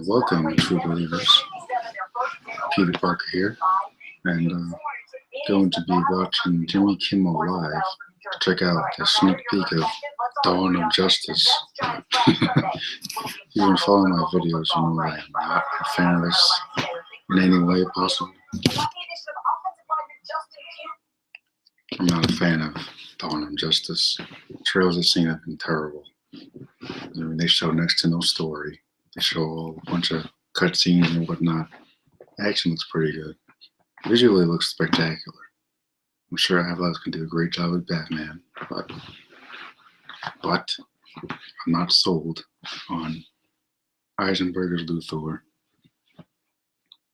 Welcome, true believers. Peter Parker here, and going to be watching Jimmy Kimmel live to check out a sneak peek of Dawn of Justice. If you've been following my videos, you know I am not a fan of this in any way possible. I'm not a fan of Dawn of Justice. Trailers I've seen have been terrible. I mean, they show next to no story. They show a bunch of cutscenes and whatnot. Action looks pretty good. Visually, it looks spectacular. I'm sure Avalanche can do a great job with Batman, but I'm not sold on Eisenberger's Luthor,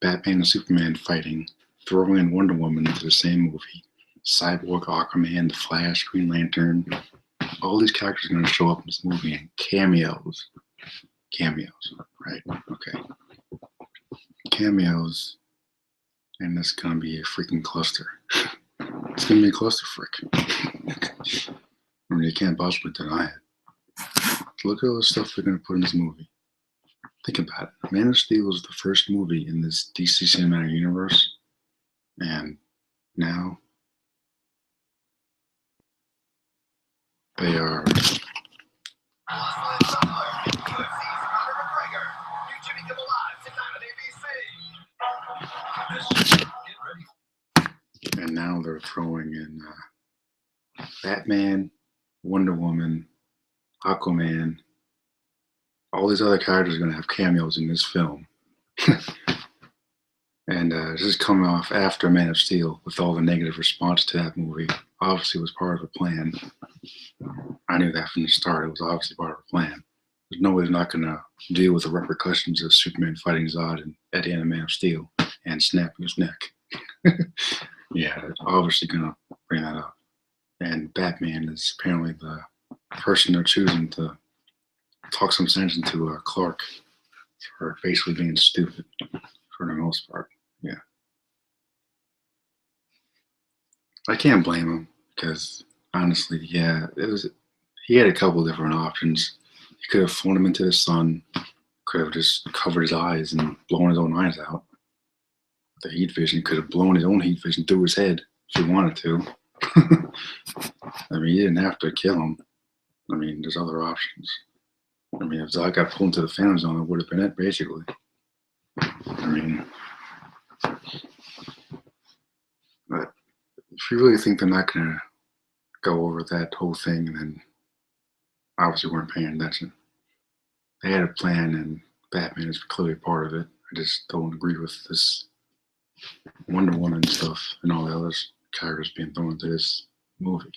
Batman and Superman fighting, throwing in Wonder Woman into the same movie, Cyborg, Aquaman, The Flash, Green Lantern. All these characters are going to show up in this movie and cameos. Cameos, right? Okay. Cameos, and it's going to be a freaking cluster. It's going to be a cluster frick. I mean, you can't possibly deny it. Look at all the stuff they're going to put in this movie. Think about it. Man of Steel was the first movie in this DC cinematic universe, and now they are. And now they're throwing in Batman, Wonder Woman, Aquaman. All these other characters are going to have cameos in this film. And this is coming off after Man of Steel with all the negative response to that movie. Obviously, it was part of the plan. I knew that from the start. It was obviously part of the plan. There's no way they're not going to deal with the repercussions of Superman fighting Zod and at the end of Man of Steel and snapping his neck. Yeah, they're obviously going to bring that up. And Batman is apparently the person they're choosing to talk some sense into Clark for basically being stupid for the most part. Yeah. I can't blame him because honestly, yeah, he had a couple different options. He could have flown him into the sun, could have just covered his eyes and blown his own eyes out. The heat vision, he could have blown his own heat vision through his head if he wanted to. I mean, you didn't have to kill him. I mean, there's other options. I mean, if Zod got pulled into the Phantom Zone, it would have been it, basically. I mean, but if you really think they're not going to go over that whole thing, then obviously weren't paying attention. They had a plan, and Batman is clearly part of it. I just don't agree with this Wonder Woman stuff and all the other characters being thrown into this movie.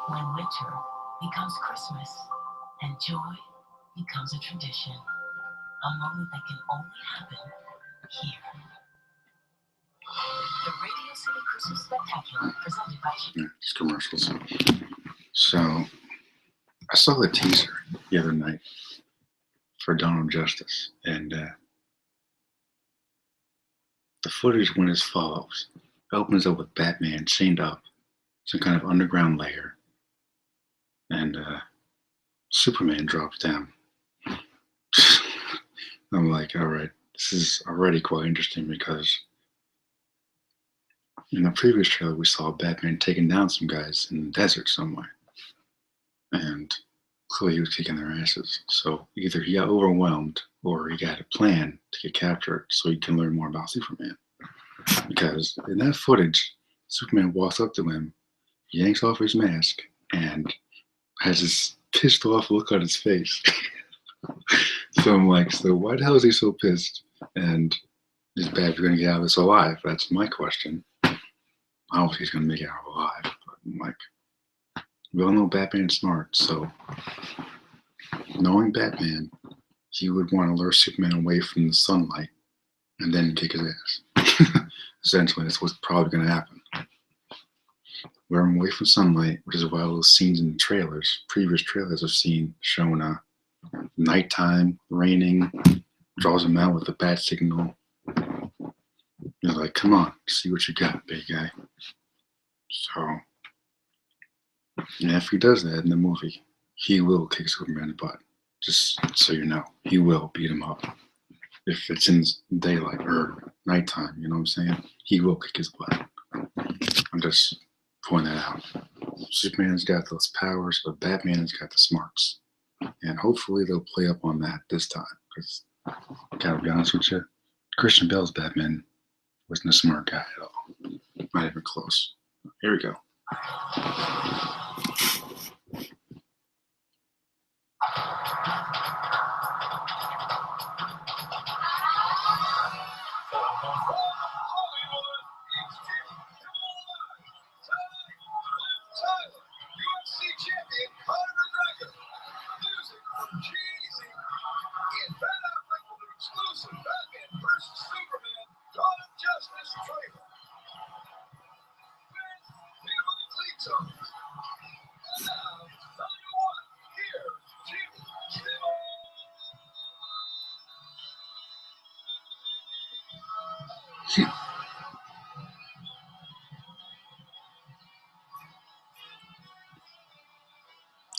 When winter becomes Christmas and joy becomes a tradition, a moment that can only happen here. The Radio City Christmas Spectacular presented by Yeah, just commercials. So, I saw the teaser the other night for Dawn of Justice, and the footage went as follows. It opens up with Batman chained up, some kind of underground lair, and Superman drops down. I'm like, all right, this is already quite interesting because in the previous trailer we saw Batman taking down some guys in the desert somewhere, and clearly he was kicking their asses. So either he got overwhelmed or he got a plan to get captured so he can learn more about Superman. Because in that footage, Superman walks up to him, yanks off his mask, and has this pissed off look on his face. So I'm like, so why the hell is he so pissed? And is Batman going to get out of this alive? That's my question. I don't know if he's going to make it out alive, but I'm like, we all know Batman's smart, so knowing Batman, he would want to lure Superman away from the sunlight and then kick his ass. Essentially, that's what's probably going to happen. Lure him away from sunlight, which is why all those scenes in the trailers, previous trailers I've seen, showing nighttime, raining, draws him out with the bat signal. You're like, come on, see what you got, big guy. So And if he does that in the movie, he will kick Superman in the butt. Just so you know, he will beat him up. If it's in daylight or nighttime, you know what I'm saying? He will kick his butt. I'm just pointing that out. Superman's got those powers, but Batman's got the smarts. And hopefully they'll play up on that this time. Because, gotta be honest with you, Christian Bale's Batman wasn't a smart guy at all. Not even close. Here we go.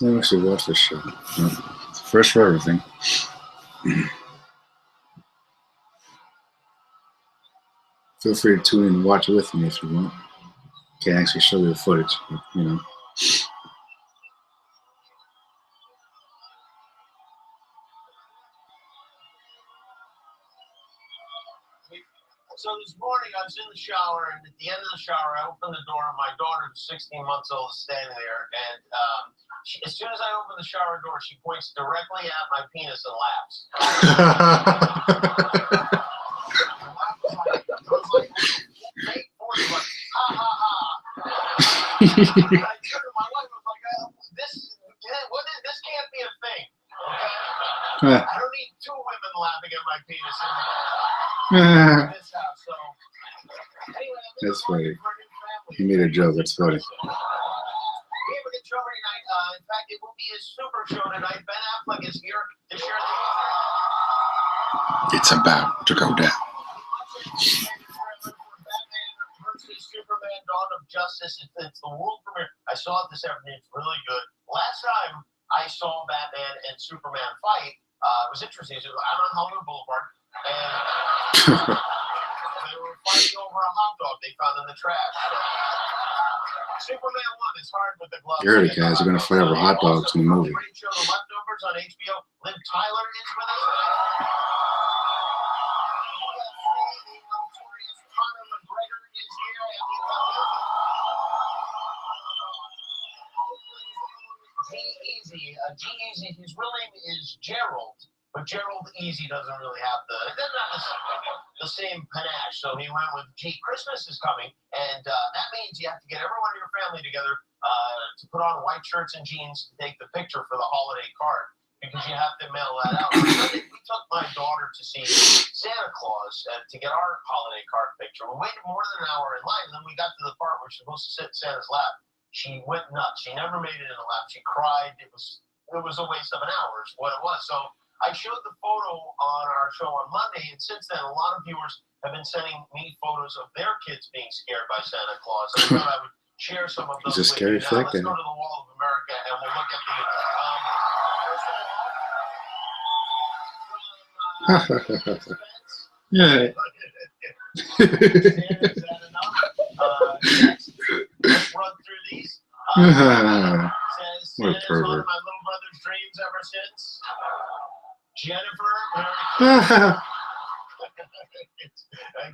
I actually watch this show. It's fresh for everything. Feel free to tune in and watch with me if you want. Can't actually show you the footage, but, you know. So this morning I was in the shower, and at the end of the shower, I opened the door, and my daughter, who's 16 months old, is standing there. And as soon as I open the shower door, she points directly at my penis and laughs. Fake voice, like, ha ha ha. I turned to my wife, I was like, this can't be a thing. Okay? I don't need two women laughing at my penis in this house. So, anyway, that's funny. He made a joke. That's funny. We have a good show tonight. In fact, it will be a super show tonight. Ben Affleck is here to share the. It's about to go down. Superman: Dawn of Justice. It's the world premiere. I saw it this afternoon. It's really good. Last time I saw Batman and Superman fight, it was interesting. It was out on Hollywood Boulevard, and they were fighting over a hot dog they found in the trash. Superman won. It's hard with the gloves. You heard it, guys. You're gonna fight over hot dogs in the movie. Great show, The Leftovers on HBO. Liv Tyler is with us. G-Eazy, his real name is Gerald, but Gerald Easy doesn't really have the same panache, so he went with G. Christmas is coming, and that means you have to get everyone in your family together to put on white shirts and jeans to take the picture for the holiday card, because you have to mail that out. We took my daughter to see Santa Claus to get our holiday card picture. We waited more than an hour in line, and then we got to the part where she's supposed to sit in Santa's lap. She went nuts. She never made it in the lap. She cried. It was a waste of an hour is what it was. So I showed the photo on our show on Monday, and since then, a lot of viewers have been sending me photos of their kids being scared by Santa Claus. I thought I would share some of those It's a with scary you. Now, fact. let's go to the Wall of America, and we'll look at the... Yeah. Is that enough? Next, let's run through these. Says What a Santa's one pervert. of my little brother's dreams ever since. Jennifer, that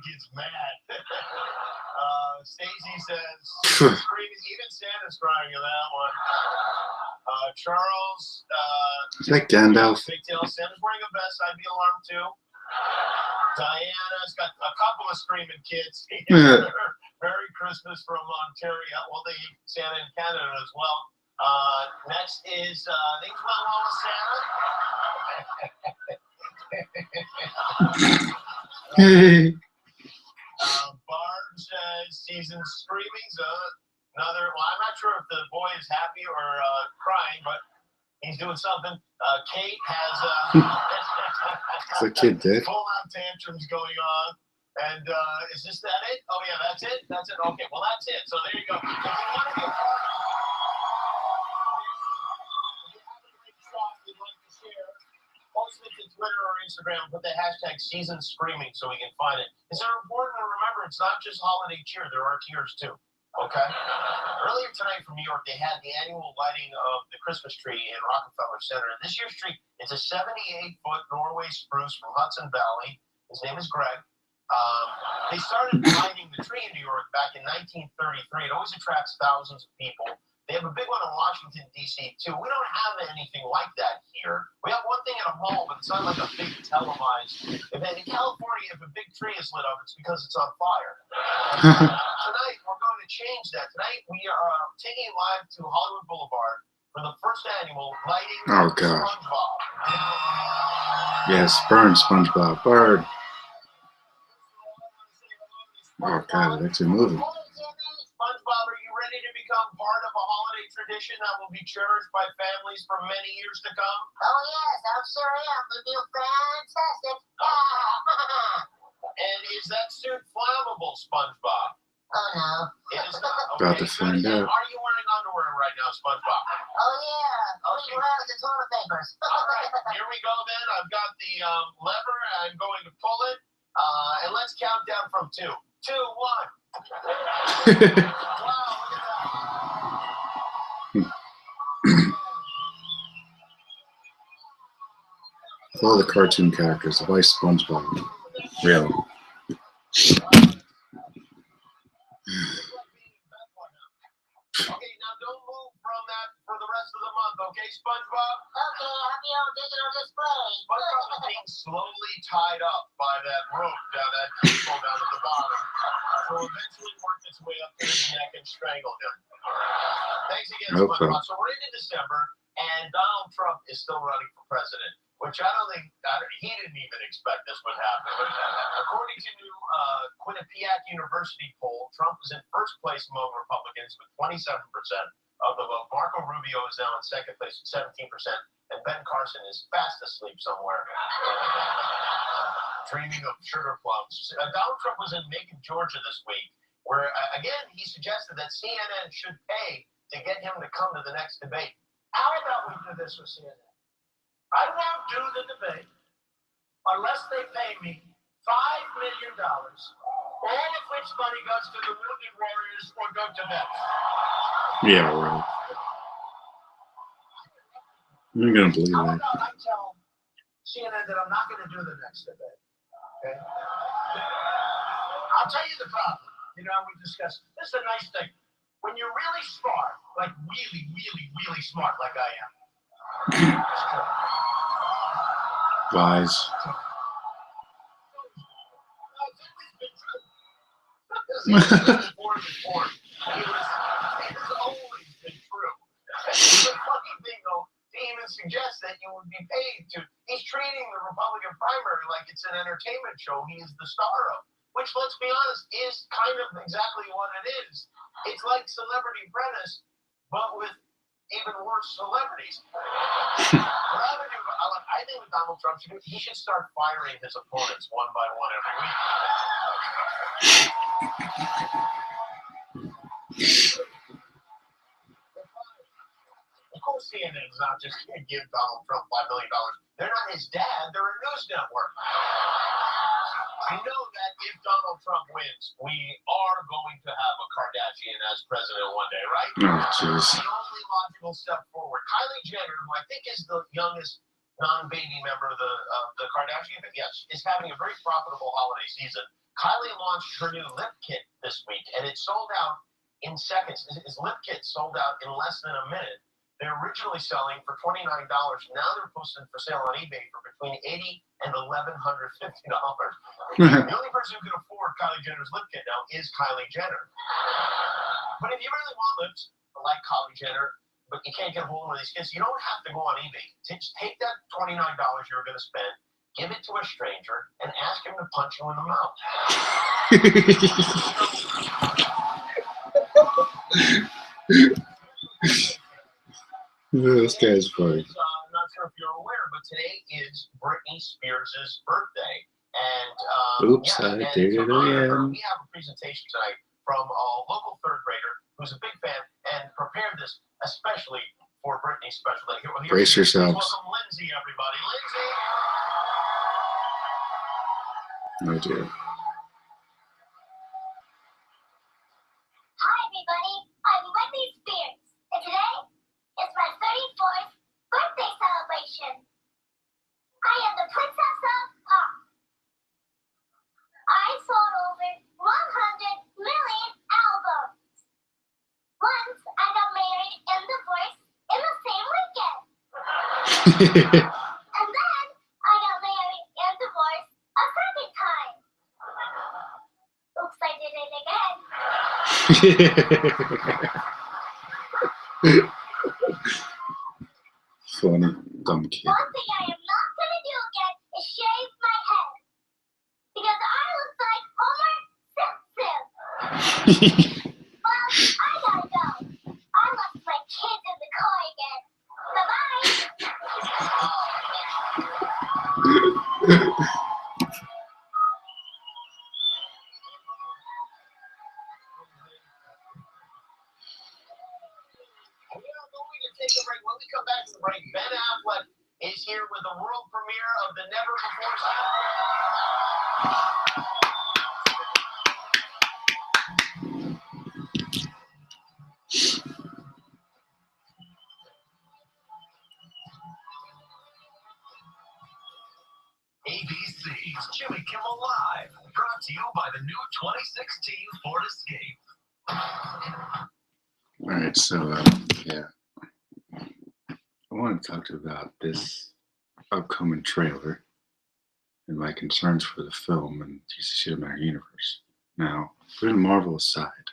kid's mad. Stacy says, screaming, even Santa's crying in that one. Charles, Is that Gandalf? Big Tail, Santa's wearing a vest, I'd be alarmed too. Diana's got a couple of screaming kids. Merry Christmas from Ontario. Well, they eat Santa in Canada as well. Next is things went well with Santa. Barb says season's screaming. So another. Well, I'm not sure if the boy is happy or crying, but he's doing something. Kate has Is that kid dead? full-out tantrums going on. And is this that it? Oh, yeah, that's it? That's it? Okay, well, that's it. So there you go. If you want to be a part of Instagram, put the hashtag season screaming so we can find it. It's important to remember it's not just holiday cheer, there are tears too. Okay? Earlier tonight from New York, they had the annual lighting of the Christmas tree in Rockefeller Center. And this year's tree is a 78-foot Norway spruce from Hudson Valley. His name is Greg. They started lighting the tree in New York back in 1933. It always attracts thousands of people. They have a big one in Washington, D.C., too. We don't have anything like that here. We have one thing in a mall, but it's not like a big televised event. In California, if a big tree is lit up, it's because it's on fire. Tonight, we're going to change that. Tonight, we are taking it live to Hollywood Boulevard for the first annual lighting of SpongeBob. Yes, burn SpongeBob, burn. Oh God, it's actually moving. SpongeBob, are you ready to become part of a holiday tradition that will be cherished by families for many years to come? Oh, yes, I sure am. It'll be fantastic. And is that suit flammable, SpongeBob? Oh, no. It is not. Okay. About to find out. Are you wearing underwear right now, SpongeBob? Oh, yeah. Oh, you have the toilet papers. All right, here we go then. I've got the lever. I'm going to pull it. And let's count down from 2. 2, 1. Wow, look at that. All the cartoon characters, why SpongeBob? Really? Okay, now don't move from that for the rest of the month, okay, SpongeBob? Okay, I'll be on digital display. SpongeBob is being slowly tied up by that rope down that cable down at the bottom. So eventually work its way up to his neck and strangle him. Thanks again, SpongeBob. So we're into December, and Donald Trump is still running for president, which he didn't even expect this would happen. According to new Quinnipiac University poll, Trump is in first place among Republicans with 27% of the vote. Marco Rubio is now in second place with 17%, and Ben Carson is fast asleep somewhere, dreaming of sugar plums. Donald Trump was in Macon, Georgia this week, where, again, he suggested that CNN should pay to get him to come to the next debate. How about we do this with CNN? I won't do the debate unless they pay me $5 million, all of which money goes to the wounded warriors or go to vets. Yeah, right. I'm gonna believe that. I tell CNN that I'm not going to do the next debate. Okay? I'll tell you the problem. We discussed. This is a nice thing. When you're really smart, like really, really, really smart, like I am. Lies. It has always been true. The funny thing, though, to even suggest that you would be paid to. He's treating the Republican primary like it's an entertainment show he is the star of, which, let's be honest, is kind of exactly what it is. It's like Celebrity Apprentice, but with even worse celebrities. I think with Donald Trump, he should start firing his opponents one by one every week. Of course, CNN is not just going to give Donald Trump $5 million. They're not his dad. They're a news network. I know that if Donald Trump wins, we are going to have a Kardashian as president one day, right? Oh, jeez. The only logical step forward. Kylie Jenner, who I think is the youngest non-baby member of the Kardashian, yes, is having a very profitable holiday season. Kylie launched her new lip kit this week, and it sold out in seconds. His lip kit sold out in less than a minute. They're originally selling for $29. Now they're posted for sale on eBay for between $80 and $1,150. The only person who can afford Kylie Jenner's lip kit now is Kylie Jenner. But if you really want lips like Kylie Jenner, but you can't get a hold of these kits, you don't have to go on eBay. Just take that $29 you're going to spend, give it to a stranger, and ask him to punch you in the mouth. This guy's funny. I'm not sure if you're aware, but today is Britney Spears' birthday. And oops, I did it again. We have a presentation tonight from a local third grader who's a big fan and prepared this especially for Britney's special day. Brace yourselves. Welcome Lindsay, everybody. Lindsay! idea. Hi, everybody. I'm Whitney Spears, and today is my 34th birthday celebration. I am the Princess of Pop. I sold over 100 million albums. Once, I got married and divorced in the same weekend. And then, I got married and divorced a second time. Oops, I did it again. Funny, dumb kid. One thing I am not gonna do again is shave my head. Because I look like Homer Simpson. Well, I gotta go. I left my kids in the car again. Bye-bye. We are going to take a break. When we come back from the break, Ben Affleck is here with the world premiere of the Never Before ABC's Jimmy Kimmel Live, brought to you by the new 2016 Ford Escape. All right, so yeah, I want to talk to you about this upcoming trailer and my concerns for the film and DC Cinematic Universe. Now, putting Marvel aside,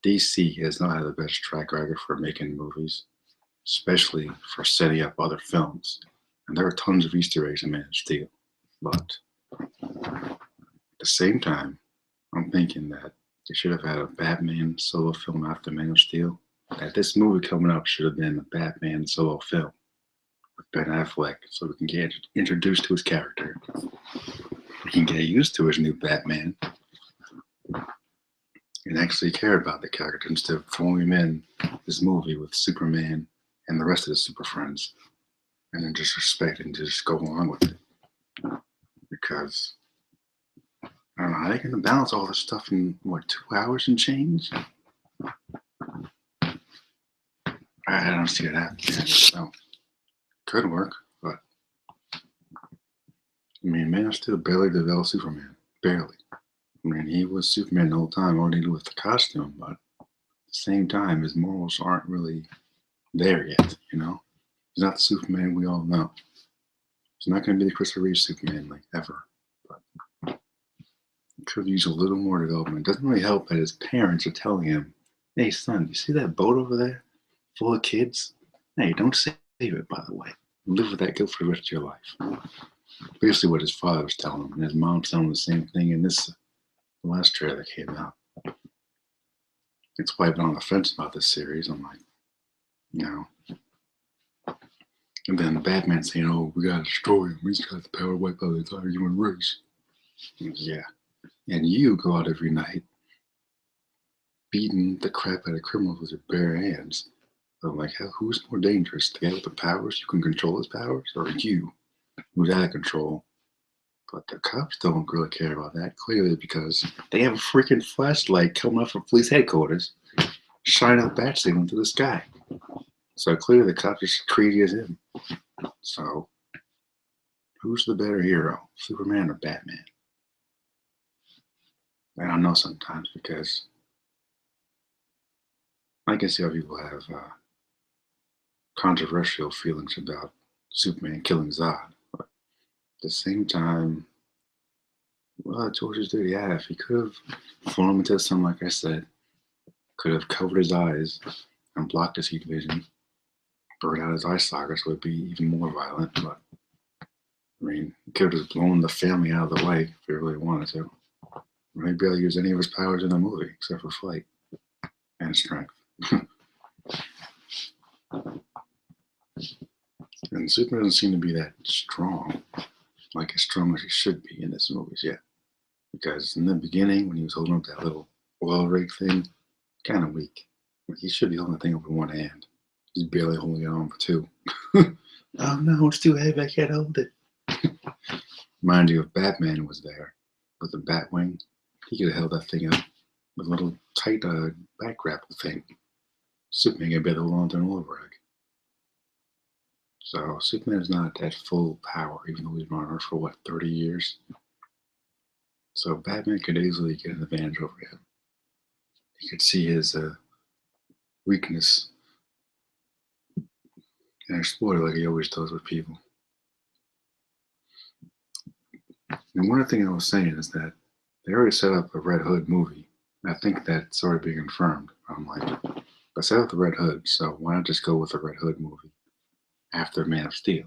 DC has not had the best track record for making movies, especially for setting up other films. And there are tons of Easter eggs in Man of Steel. But at the same time, I'm thinking that they should have had a Batman solo film after Man of Steel. That this movie coming up should have been a Batman solo film with Ben Affleck, so we can get introduced to his character. We can get used to his new Batman and actually care about the character instead of throwing him in this movie with Superman and the rest of the Super Friends and then just respect and just go along with it. Because I don't know how they can balance all this stuff in what, 2 hours and change? I don't see it happening. So could work, but I mean, Man of Steel barely developed Superman. Barely. I mean, he was Superman the whole time, all he did with the costume, but at the same time, his morals aren't really there yet, you know? He's not the Superman we all know. He's not going to be the Christopher Reeve Superman, like, ever. But he could use a little more development. It doesn't really help that his parents are telling him, hey, son, you see that boat over there full of kids? Hey, don't save it, by the way. Live with that guilt for the rest of your life. Basically what his father was telling him, and his mom's telling him the same thing in this the last trailer that came out. It's why I've been on the fence about this series. I'm like, you know. And then Batman saying, oh, we gotta destroy him. He's got the power to wipe out the entire human race. Yeah. And you go out every night beating the crap out of criminals with your bare hands. So I'm like, who's more dangerous? The guy with the powers, you can control his powers, or you, who's out of control? But the cops don't really care about that, clearly, because they have a freaking flashlight coming up from police headquarters, shining a bat signal into the sky. So clearly the cops are as crazy as him. So, who's the better hero, Superman or Batman? I don't know sometimes, because I can see how people have controversial feelings about Superman killing Zod. But at the same time, well, George's did he have? He could have flown him into the sun, like I said. Could have covered his eyes and blocked his heat vision. Burned out his eye sockets would be even more violent, but I mean, he could have just blown the family out of the way if he really wanted to. He barely used any of his powers in the movie except for flight and strength. And Superman doesn't seem to be that strong, like as strong as he should be in this movies yet. Because in the beginning, when he was holding up that little oil rig thing, kind of weak. He should be holding the thing up with one hand. He's barely holding it on for two. Oh no, it's too heavy, I can't hold it. Mind you, if Batman was there, with a bat wing. He could have held that thing up with a little tight back grapple thing. Superman could be able to hold on to an oil rig. So Superman's not at full power, even though he's been on Earth for what, 30 years? So Batman could easily get an advantage over him. He could see his weakness and exploit it like he always does with people. And one thing I was saying is that they already set up a Red Hood movie. I think that's already being confirmed. I'm like, I set up the Red Hood, so why not just go with the Red Hood movie after Man of Steel?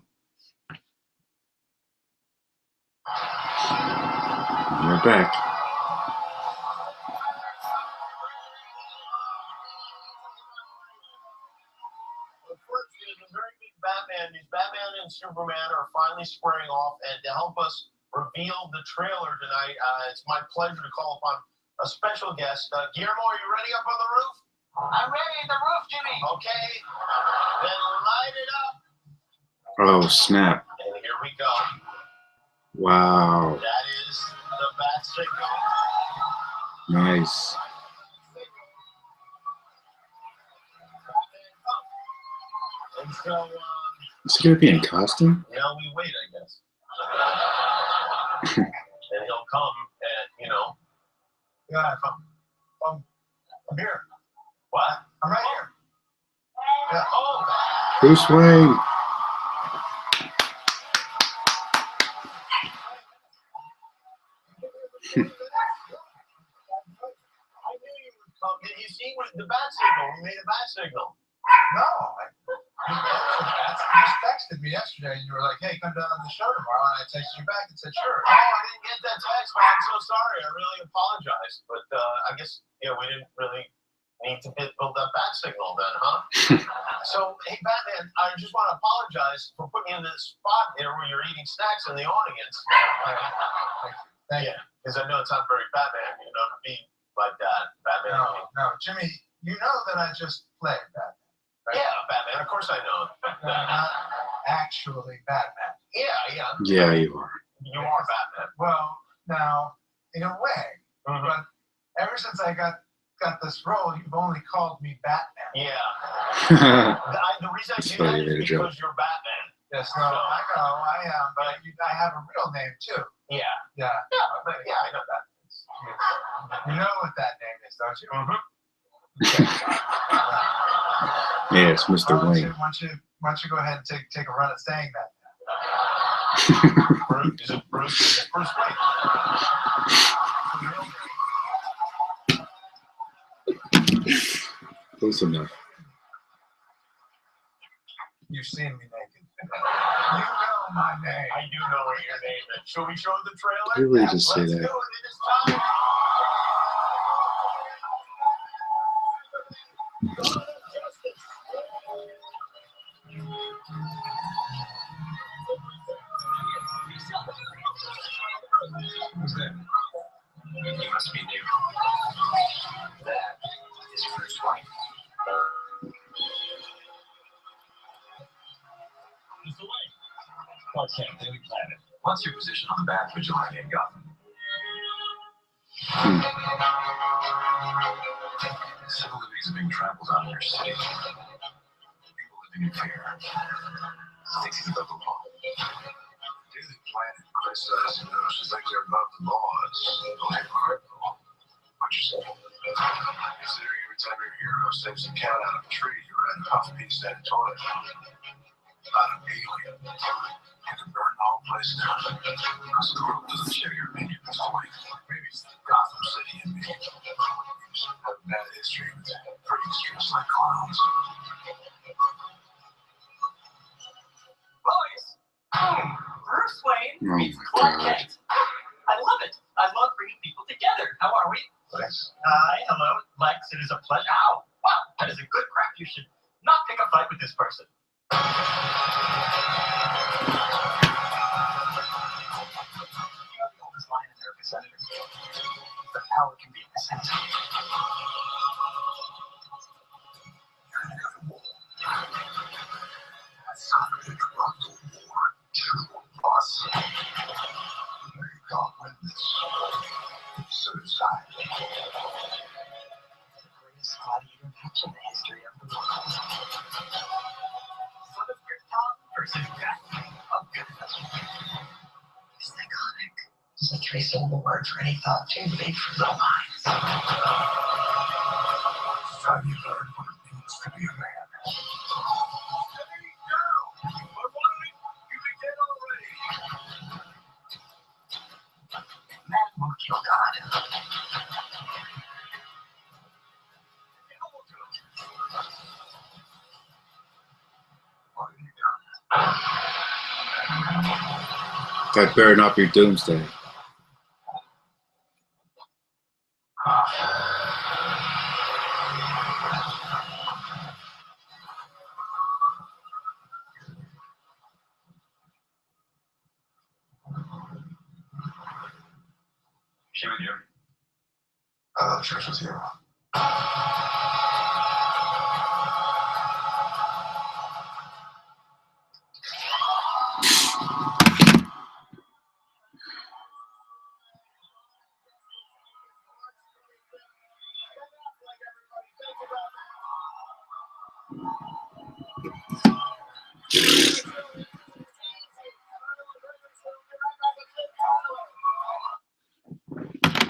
We're back. Batman and Superman are finally squaring off, and to help us reveal the trailer tonight, it's my pleasure to call upon a special guest. Guillermo, are you ready up on the roof? I'm ready on the roof, Jimmy. Okay, then light it up. Oh, snap. And here we go. Wow. That is the bat signal. Nice. And so, Is he going to be in costume? now we wait, I guess. And he'll come and, you know. Yeah, I'm here. What? I'm right here. Yeah. Oh. Bruce Wayne. I knew you would come. Did you see the bat signal? We made a bat signal. No, you just texted me yesterday and you were like, hey, come down on the show tomorrow. And I texted you back and said, sure. Oh, I didn't get that text, man. I'm so sorry. I really apologize. But I guess, we didn't really need to build that bat signal then, huh? So, hey, Batman, I just want to apologize for putting you in this spot there where you're eating snacks in the audience. Thank you. Yeah, because I know it's not very Batman, to be like that. Batman. No, Jimmy, you know that I just played Batman. Right? Yeah, Batman. Of course I know. Not actually Batman. Yeah. Yeah, you are. You are Batman. Well, now, in a way, Mhm. but ever since I got this role, you've only called me Batman. Yeah. The reason I That's do funny, that made a is joke. because you're Batman. Yes, no, I know, I am, but I have a real name too. Yeah. Yeah. Yeah, I know that. You know what that name is, don't you? Mm-hmm. Yes, Mr. Wayne. Why don't you go ahead and take a run at saying that? Bruce, is it Bruce? It's Bruce Wayne. Close enough. You've seen me naked. You know my name. I do know what your name is. Should we show the trailer? Did we just say Let's that? do it. It is time. Who's that? You must be new. That is Bruce Wayne. Mr. Wayne. What's that? Daily Planet. What's your position on the Bat Vigilante in Gotham? Civil liberties are being trampled on in your city. People living in fear. Thinking above the law. Daily Planet criticizing those who think they're above the laws. Don't have a criminal. What you say? Considering every time your hero saves a cat out of a tree, you read a puff piece editorial about an alien. You can burn the whole place down. Because the world doesn't share your opinion, Mr. Wayne. Maybe it's Gotham City and me. You just have a bad history with freaks dressed like clowns. Boys, Bruce Wayne Oh meets my Clark God. Kent. I love it. I love bringing people together. How are we? Lex. Hi, hello, Lex. It is a pleasure. Ow! Wow, that is a good crack. You should not pick a fight with this person. You are the oldest line in America, Senator. The power can be ascended. You're in another war. That's not a drug war to us. May God win this. three-syllable word for any thought too big for little minds. It's time you learn what it means to be a man. Man won't kill God. What have you done? That better not be Doomsday. She with you? I love church with you.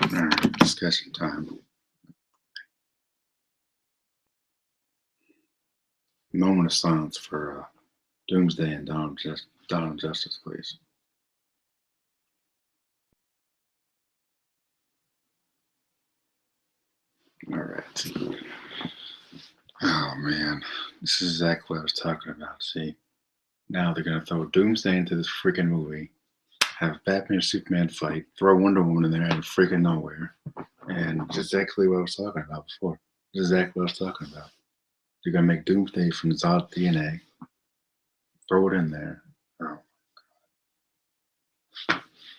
Alright, discussion time. Moment of silence for Doomsday and Dawn of Justice, please. Alright. Oh man, this is exactly what I was talking about. See, now they're gonna throw Doomsday into this freaking movie, have Batman and Superman fight, throw Wonder Woman in there out of freaking nowhere, and it's exactly what I was talking about before. It's exactly what I was talking about. You're gonna make Doomsday from Zod DNA, throw it in there. Oh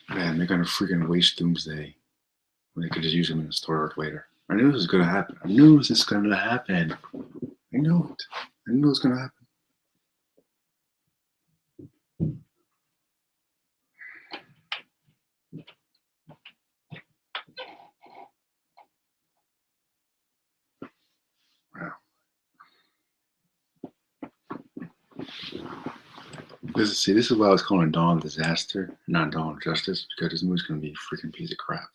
man, they're gonna freaking waste Doomsday when they could just use him in a story arc later. I knew this was gonna happen. I knew this was gonna happen. I knew it. I knew it was gonna happen. Wow. This is why I was calling Dawn of Disaster, not Dawn of Justice, because this movie's gonna be a freaking piece of crap.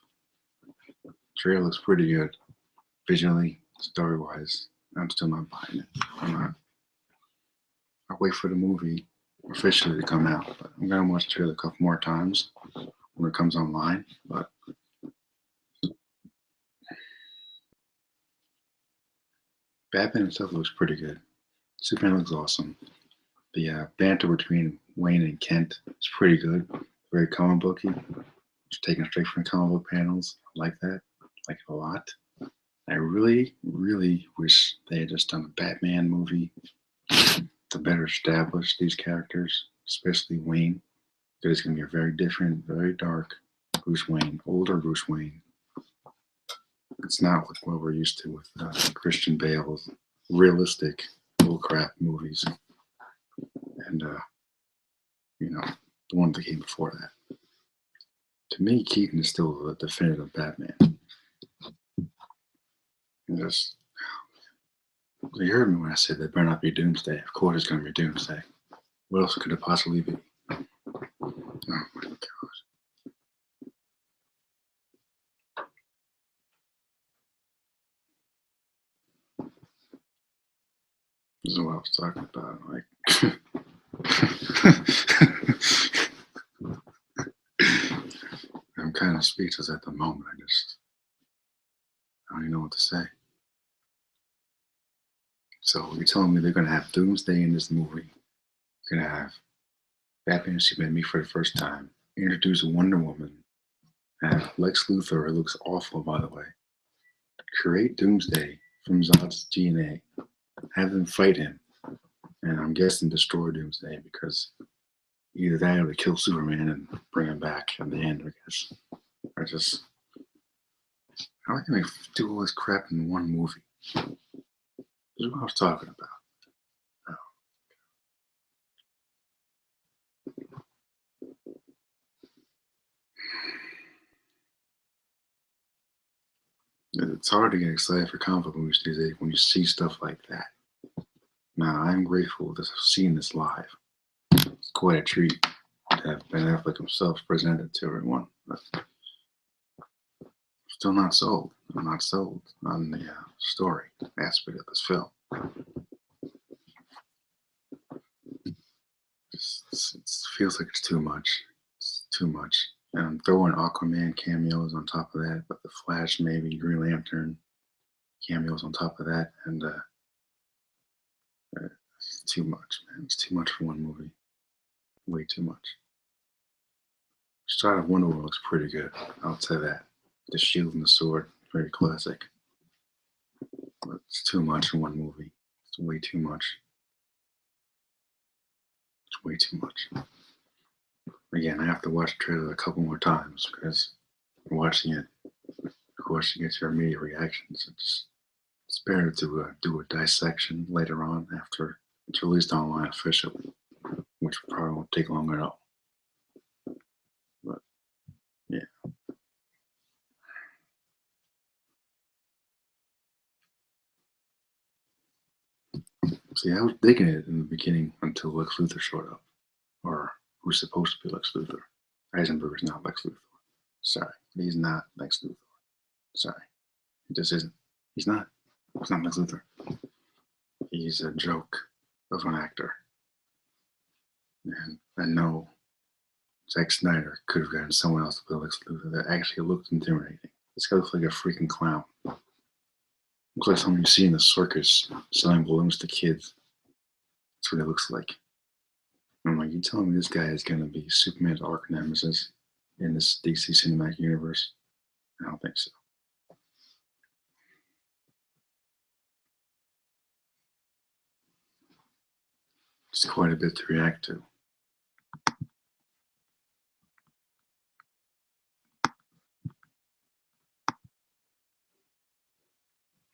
The trailer looks pretty good, visually, story-wise. I'm still not buying it. I'll wait for the movie officially to come out, but I'm gonna watch the trailer a couple more times when it comes online. But Batman himself looks pretty good. Superman looks awesome. The banter between Wayne and Kent is pretty good. Very comic booky. Just taken straight from the comic book panels. I like that. I like it a lot. I really, really wish they had just done a Batman movie to better establish these characters, especially Wayne. Because it's going to be a very different, very dark Bruce Wayne, older Bruce Wayne. It's not like what we're used to with Christian Bale's realistic bullcrap movies. And, you know, the one that came before that. To me, Keaton is still the definitive Batman. And just, you heard me when I said that better not be Doomsday. Of course it's going to be Doomsday. What else could it possibly be? Oh my God. This is what I was talking about. Like, I'm kind of speechless at the moment. I don't even know what to say. So you're telling me they're going to have Doomsday in this movie? You're going to have Batman and Superman meet for the first time, introduce Wonder Woman, have Lex Luthor, who looks awful, by the way, create Doomsday from Zod's DNA, have them fight him, and I'm guessing destroy Doomsday, because either that or they kill Superman and bring him back at the end, I guess. I just, how can they do all this crap in one movie? This is what I was talking about. It's hard to get excited for comic book movies these days when you see stuff like that. Now, I'm grateful to have seen this live. It's quite a treat to have Ben Affleck himself present it to everyone. But Still not sold. I'm not sold on the story aspect of this film. It feels like it's too much. It's too much. And I'm throwing Aquaman cameos on top of that, but the Flash, maybe Green Lantern cameos on top of that, and it's too much, man. It's too much for one movie. Way too much. Shot of Wonder Woman looks pretty good. I'll say that. The shield and the sword, very classic. But it's too much in one movie. It's way too much. It's way too much. Again, I have to watch the trailer a couple more times because watching it, of course, you get your immediate reactions. It's better to do a dissection later on after it's released online officially, which probably won't take long at all. But yeah. See, I was digging it in the beginning until Lex Luthor showed up, or who's supposed to be Lex Luthor. Heisenberg is not Lex Luthor. Sorry, he's not Lex Luthor. Sorry, he just isn't. He's not. He's not Lex Luthor. He's a joke of an actor. And I know Zack Snyder could have gotten someone else to play Lex Luthor that actually looked intimidating. This guy looks like a freaking clown. Looks like someone you see in the circus selling balloons to kids. That's what it looks like. I'm like, you telling me this guy is going to be Superman's arch nemesis in this DC cinematic universe? I don't think so. It's quite a bit to react to.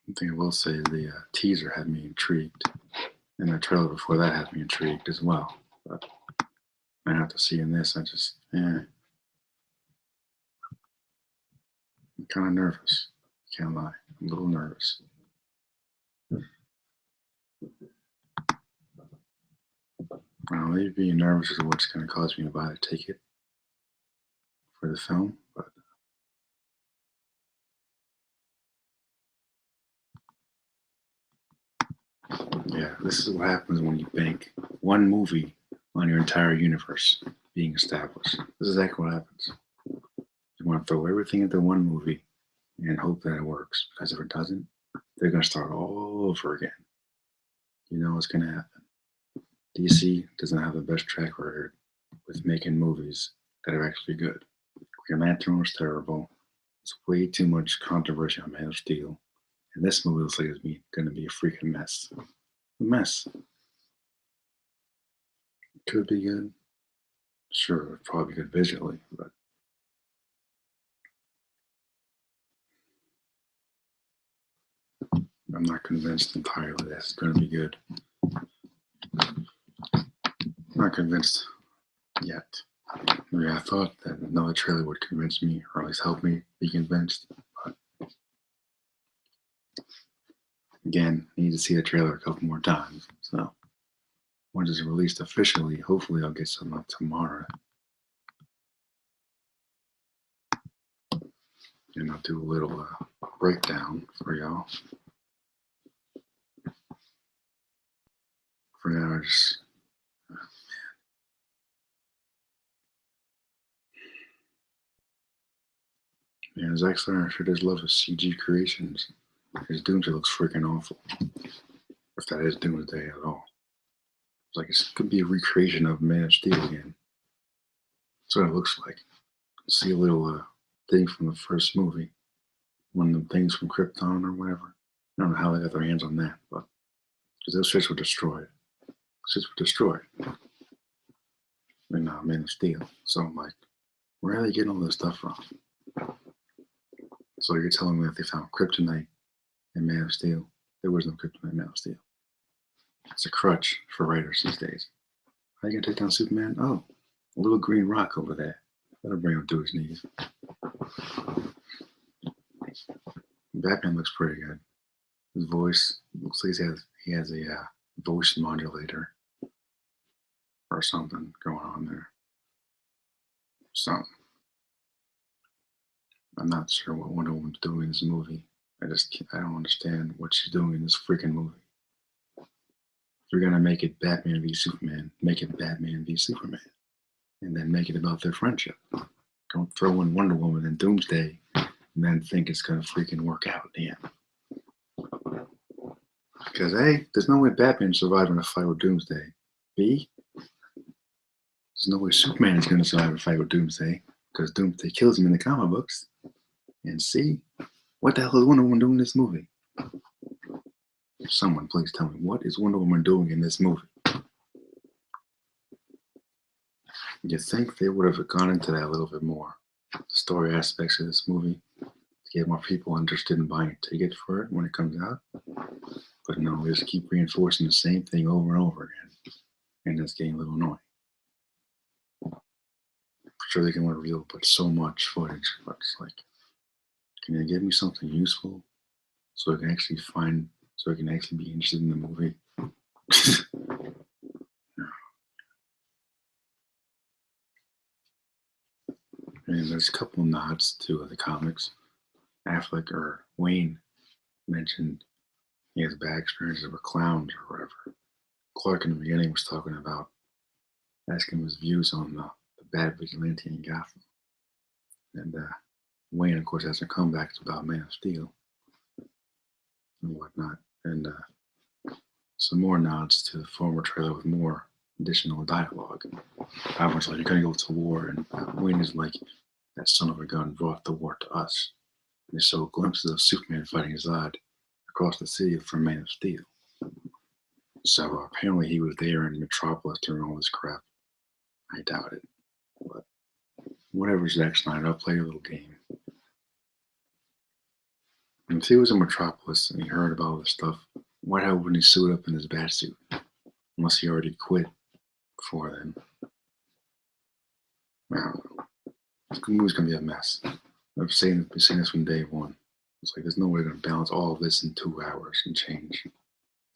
One thing I will say is the teaser had me intrigued, and the trailer before that had me intrigued as well. But I have to see in this, I'm kind of nervous. Can't lie, I'm a little nervous. I don't know, maybe being nervous is what's going to cause me to buy the ticket for the film, but yeah, this is what happens when you bank one movie on your entire universe being established. This is exactly what happens. You want to throw everything into one movie and hope that it works, because if it doesn't, they're going to start all over again. You know what's going to happen. DC doesn't have the best track record with making movies that are actually good. Green Lantern was terrible. It's way too much controversy on Man of Steel. And this movie looks like it's going to be a freaking mess. A mess. It could be good. Sure, it would probably be good visually, but I'm not convinced entirely that it's going to be good. I'm not convinced yet. Maybe I thought that another trailer would convince me, or at least help me be convinced. But again, I need to see the trailer a couple more times. So once it's released officially, hopefully I'll get some up tomorrow. And I'll do a little breakdown for y'all. For now, I just man, Zack Snyder sure does love his CG creations. His Doomsday looks freaking awful. If that is Doomsday at all. It's like it could be a recreation of Man of Steel again. That's what it looks like. See a little thing from the first movie. One of the things from Krypton or whatever. I don't know how they got their hands on that, but because those ships were destroyed. Ships were destroyed in Man of Steel. So I'm like, where are they getting all this stuff from? So you're telling me that they found kryptonite in Man of Steel? There was no kryptonite in Man of Steel. It's a crutch for writers these days. How are you gonna take down Superman? Oh, a little green rock over there. That'll bring him to his knees. Batman looks pretty good. His voice looks like he has a voice modulator or something going on there. Something. I'm not sure what Wonder Woman's doing in this movie. I don't understand what she's doing in this freaking movie. If you're gonna make it Batman v Superman, make it Batman v Superman, and then make it about their friendship. Don't throw in Wonder Woman and Doomsday, and then think it's gonna freaking work out in the end. Because A, there's no way Batman surviving a fight with Doomsday. B, there's no way Superman is gonna survive a fight with Doomsday, because Doomsday kills him in the comic books. And C, what the hell is Wonder Woman doing in this movie? Someone please tell me, what is Wonder Woman doing in this movie? You'd think they would have gone into that a little bit more. The story aspects of this movie to get more people interested in buying a ticket for it when it comes out. But no, they just keep reinforcing the same thing over and over again. And it's getting a little annoying. I'm sure they can reveal but so much footage, but it's like, can you give me something useful so I can actually be interested in the movie? And there's a couple of nods to the comics. Affleck or Wayne mentioned he has bad experiences with clowns or whatever. Clark in the beginning was talking about asking his views on the bad vigilante in Gotham. And Wayne, of course, has some comebacks about Man of Steel and whatnot. And some more nods to the former trailer with more additional dialogue. Alfred's like, you're going to go to war. And Wayne is like, that son of a gun brought the war to us. And they show glimpses of Superman fighting Zod across the city from Man of Steel. So apparently he was there in Metropolis during all this crap. I doubt it. But whatever, Zack Snyder, I'll play a little game. And if he was in Metropolis and he heard about all this stuff, why the hell wouldn't he suit up in his bat suit? Unless he already quit before then. I don't know. This movie's gonna be a mess. I've been saying this from day one. It's like there's no way they're gonna balance all of this in 2 hours and change.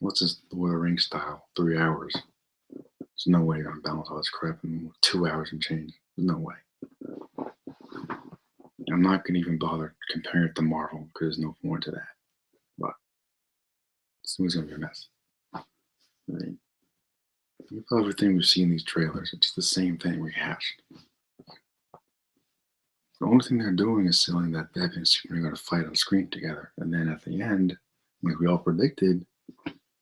What's this Lord of the Rings style? 3 hours. There's no way you're gonna balance all this crap in 2 hours and change. There's no way. I'm not gonna even bother comparing it to Marvel because there's no point to that. But this movie's gonna be a mess. I mean, everything we've seen in these trailers, it's the same thing rehashed. The only thing they're doing is selling that Batman and Superman are going to fight on screen together. And then at the end, like we all predicted,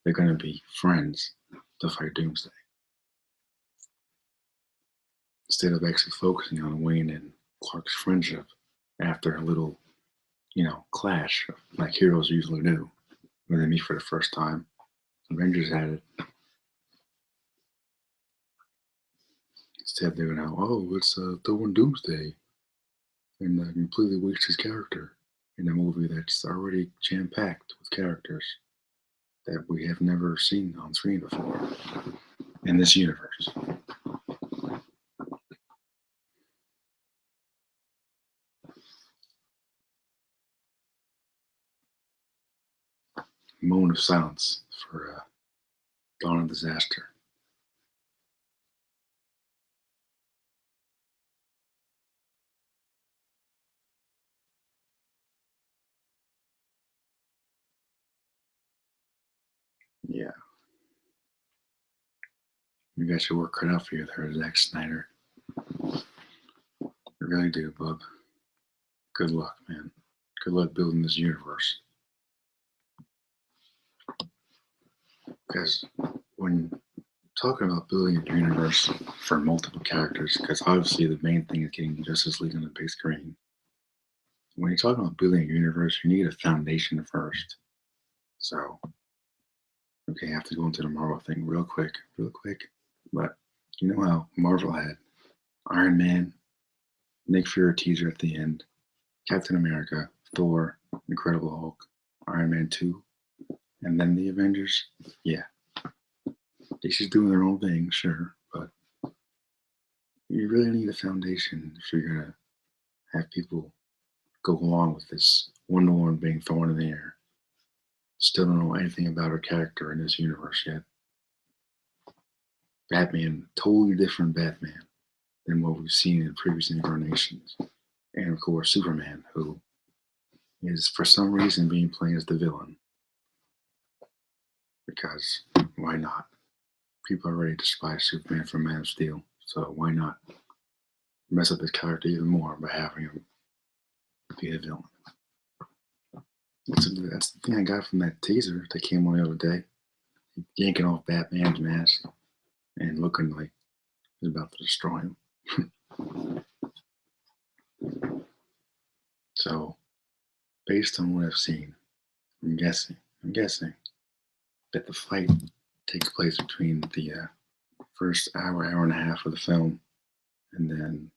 they're going to be friends to fight Doomsday. Instead of actually focusing on Wayne and Clark's friendship after a little, clash, like heroes usually do when they meet for the first time. Avengers had it. Instead, they're going to, let's throw in Doomsday. And completely wastes his character in a movie that's already jam-packed with characters that we have never seen on screen before in this universe. Moment of silence for Dawn of Disaster. Yeah. You got your work cut out for you there, Zack Snyder. You really do, bub. Good luck, man. Good luck building this universe. Because when talking about building a universe for multiple characters, because obviously the main thing is getting Justice League on the big screen. When you're talking about building a universe, you need a foundation first. So, okay, I have to go into the Marvel thing real quick. But you know how Marvel had Iron Man, Nick Fury teaser at the end, Captain America, Thor, Incredible Hulk, Iron Man 2, and then the Avengers? Yeah. They're just doing their own thing, sure, but you really need a foundation if you're going to have people go along with this Wonder Woman being thrown in the air. Still don't know anything about her character in this universe yet. Batman, totally different Batman than what we've seen in previous incarnations. And of course, Superman, who is for some reason being played as the villain. Because why not? People already despise Superman from Man of Steel, so why not mess up his character even more by having him be a villain? That's the thing I got from that teaser that came on the other day. Yanking off Batman's mask and looking like he's about to destroy him. So, based on what I've seen, I'm guessing that the fight takes place between the first hour and a half of the film, and then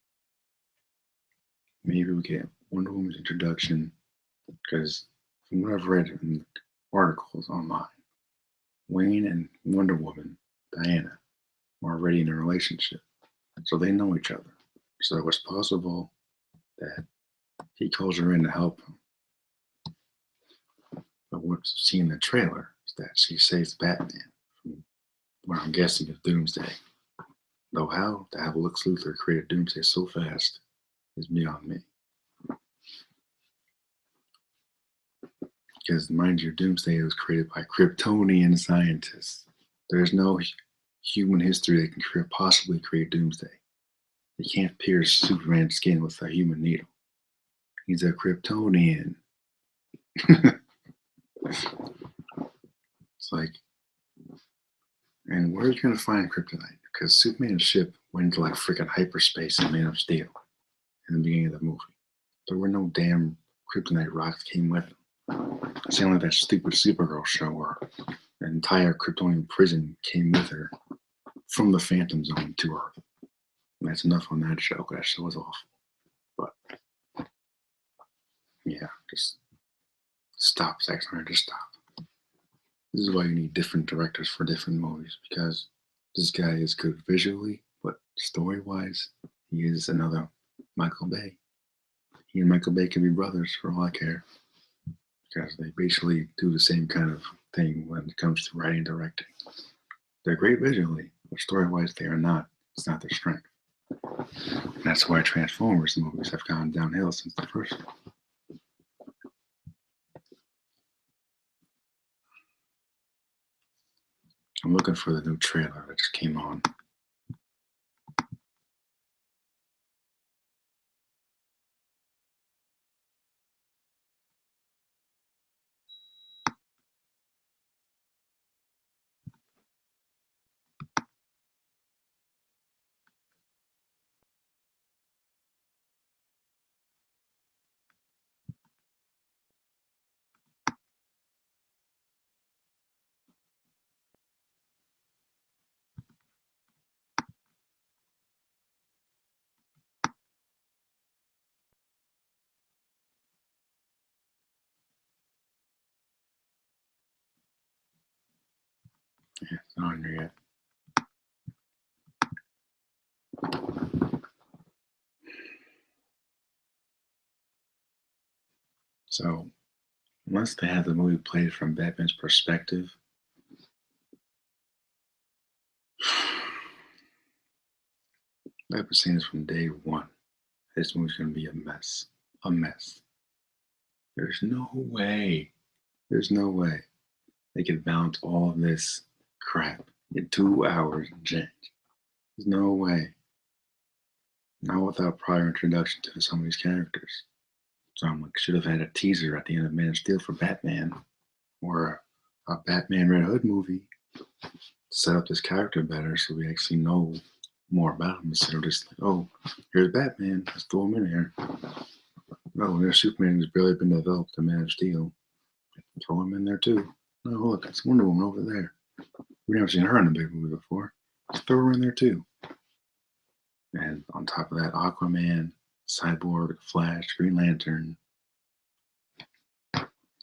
maybe we get Wonder Woman's introduction, because from what I've read in articles online, Wayne and Wonder Woman, Diana, are already in a relationship, so they know each other. So it's possible that he calls her in to help him. But what's seen in the trailer is that she saves Batman from what I'm guessing is Doomsday. Though how to have Lex Luthor create Doomsday so fast is beyond me. Because mind you, Doomsday was created by Kryptonian scientists. There's no human history that can possibly create Doomsday. They can't pierce Superman's skin with a human needle. He's a Kryptonian. It's like, and where are you going to find kryptonite? Because Superman's ship went into like freaking hyperspace in Man of Steel in the beginning of the movie. There were no damn kryptonite rocks came with him. It sounded like that stupid Supergirl show where an entire Kryptonian prison came with her from the Phantom Zone to Earth. And that's enough on that show, because that show was awful. But, yeah, just stop, Zack Snyder, just stop. This is why you need different directors for different movies, because this guy is good visually, but story-wise, he is another Michael Bay. He and Michael Bay can be brothers for all I care, because they basically do the same kind of thing when it comes to writing and directing. They're great visually, but story-wise, they are not. It's not their strength. And that's why Transformers movies have gone downhill since the first one. I'm looking for the new trailer that just came on. Yeah, it's not on here yet. So, unless they have the movie played from Batman's perspective, I've been saying this from day one. This movie's going to be a mess. A mess. There's no way they could balance all of this crap in 2 hours and change. There's no way. Not without prior introduction to some of these characters. So I'm like, should have had a teaser at the end of Man of Steel for Batman, or a Batman Red Hood movie to set up this character better so we actually know more about him instead of just like, oh, here's Batman, let's throw him in here. No, there's Superman who's barely been developed in Man of Steel. Throw him in there too. No, look, it's Wonder Woman over there. We've never seen her in a big movie before. Let's throw her in there too. And on top of that, Aquaman, Cyborg, Flash, Green Lantern.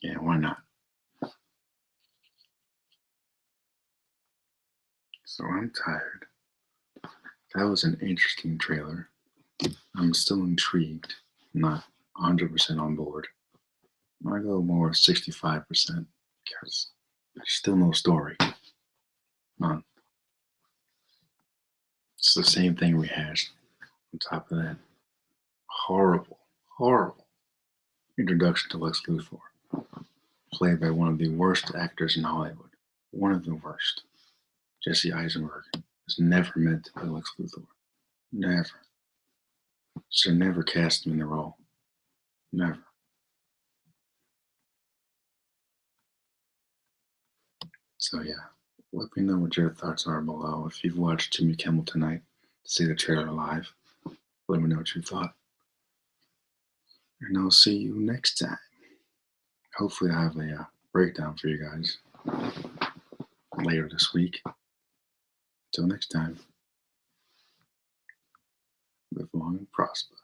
Yeah, why not? So I'm tired. That was an interesting trailer. I'm still intrigued, not 100% on board. I go more 65% because there's still no story. None. It's the same thing rehashed. On top of that, horrible horrible introduction to Lex Luthor, played by one of the worst actors in Hollywood. One of the worst. Jesse Eisenberg was never meant to play Lex Luthor. Never. Should have never cast him in the role. Never. So yeah, let me know what your thoughts are below. If you've watched Jimmy Kimmel tonight, see the trailer live, let me know what you thought. And I'll see you next time. Hopefully I have a breakdown for you guys later this week. Until next time, live long and prosper.